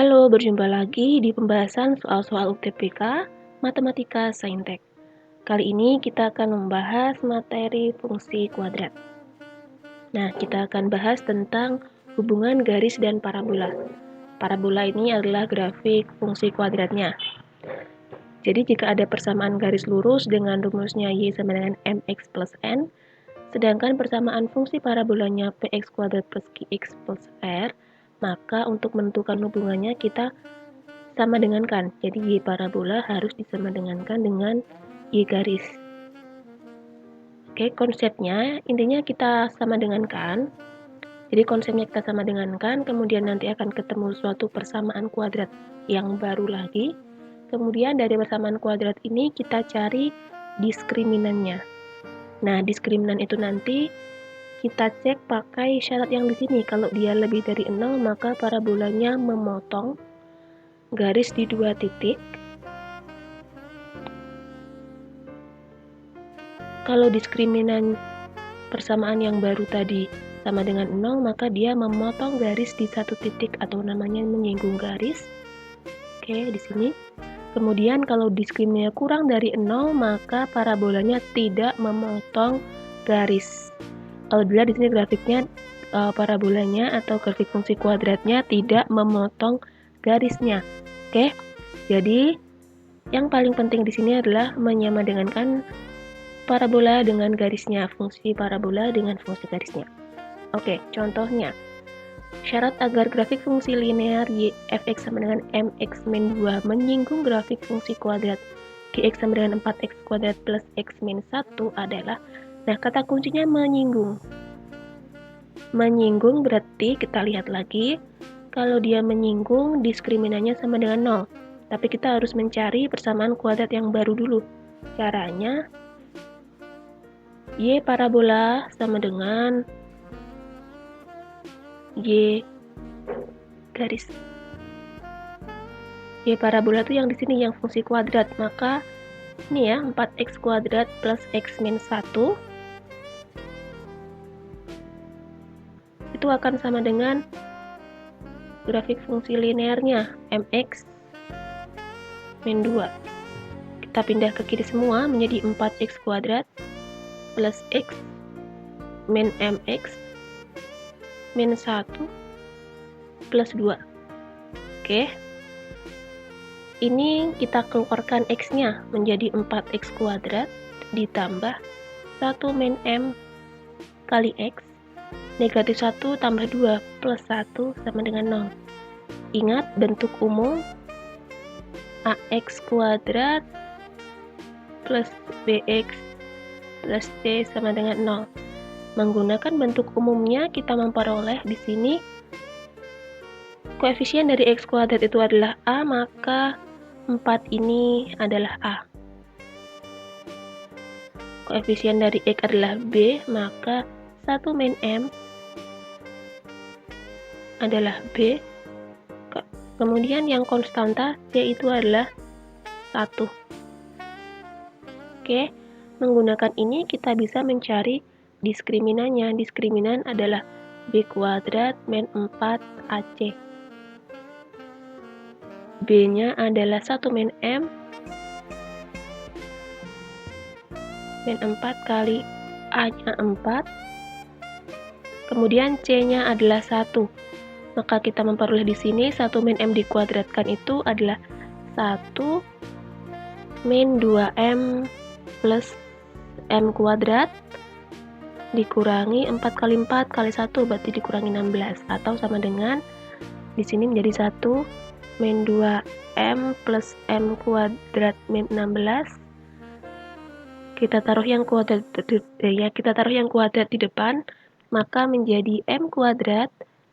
Halo, berjumpa lagi di pembahasan soal-soal UTBK Matematika Saintek. Kali ini kita akan membahas materi fungsi kuadrat. Nah, kita akan bahas tentang hubungan garis dan parabola. Parabola ini adalah grafik fungsi kuadratnya. Jadi, jika ada persamaan garis lurus dengan rumusnya Y sama dengan mx plus n, sedangkan persamaan fungsi parabolanya px kuadrat plus qx plus r, maka untuk menentukan hubungannya kita sama dengankan. Jadi Y parabola harus disamadengankan dengan Y garis. Oke, konsepnya intinya kita sama dengankan. Jadi konsepnya kita sama dengankan, kemudian nanti akan ketemu suatu persamaan kuadrat yang baru lagi. Kemudian dari persamaan kuadrat ini kita cari diskriminannya. Nah, diskriminan itu nanti kita cek pakai syarat yang di sini. Kalau dia lebih dari 0, maka parabolanya memotong garis di 2 titik. Kalau diskriminan persamaan yang baru tadi sama dengan 0, maka dia memotong garis di 1 titik atau namanya menyinggung garis. Oke, di sini. Kemudian kalau diskriminannya kurang dari 0, maka parabolanya tidak memotong garis. Kalau dilihat di sini grafiknya parabolanya atau grafik fungsi kuadratnya tidak memotong garisnya. Oke. Jadi yang paling penting di sini adalah menyamadengankan parabola dengan garisnya, fungsi parabola dengan fungsi garisnya. Oke, contohnya. Syarat agar grafik fungsi linear y fx sama dengan mx min 2 menyinggung grafik fungsi kuadrat gx sama dengan 4x kuadrat plus x min 1 adalah, nah kata kuncinya menyinggung. Menyinggung berarti kita lihat lagi, kalau dia menyinggung diskriminannya sama dengan 0. Tapi kita harus mencari persamaan kuadrat yang baru dulu. Caranya, Y parabola sama dengan Y garis. Y parabola itu yang di sini yang fungsi kuadrat, maka ini ya 4x kuadrat plus x min 1 itu akan sama dengan grafik fungsi linearnya mx min 2. Kita pindah ke kiri semua menjadi 4x kuadrat plus x min mx min 1 plus 2. Oke. Ini kita keluarkan x-nya menjadi 4x kuadrat ditambah 1 min m kali x, negatif 1 tambah 2 plus 1 sama dengan 0. Ingat bentuk umum ax kuadrat plus bx plus c sama dengan 0. Menggunakan bentuk umumnya kita memperoleh di sini koefisien dari x kuadrat itu adalah a, maka 4 ini adalah a. Koefisien dari x adalah b, maka 1 min m adalah b. Kemudian yang konstanta c itu adalah 1. Oke, menggunakan ini kita bisa mencari diskriminannya. Diskriminan adalah b kuadrat min 4 ac. B-nya adalah 1 min M min 4 kali A-nya 4. Kemudian C-nya adalah 1. Maka kita memperoleh di sini 1 min M dikuadratkan itu adalah 1 min 2M plus M kuadrat dikurangi 4 kali 4 kali 1 berarti dikurangi 16, atau sama dengan di sini menjadi 1 min 2M plus M kuadrat min 16. Kita taruh yang kuadrat di depan, maka menjadi M kuadrat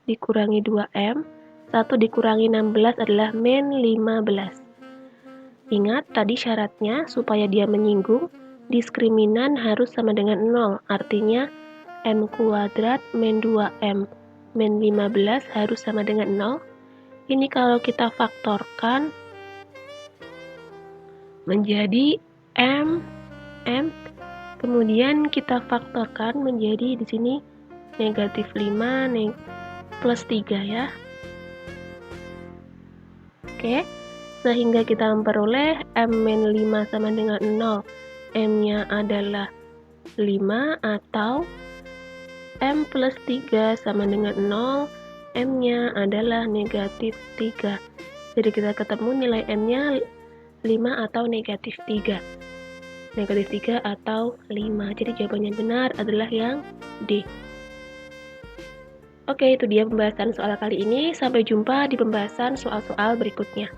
dikurangi 2M, 1 dikurangi 16 adalah min 15. Ingat tadi syaratnya supaya dia menyinggung, diskriminan harus sama dengan 0, artinya M kuadrat min 2M min 15 harus sama dengan 0. Ini kalau kita faktorkan menjadi M, kemudian kita faktorkan menjadi di sini negatif 5 plus 3 ya. Oke, sehingga kita memperoleh M-5 sama dengan 0. M-nya adalah 5 atau M plus 3 sama dengan 0, M-nya adalah negatif 3. Jadi kita ketemu nilai M-nya 5 atau negatif 3. Negatif 3 atau 5. Jadi jawabannya benar adalah yang D. Oke, itu dia pembahasan soal kali ini. Sampai jumpa di pembahasan soal-soal berikutnya.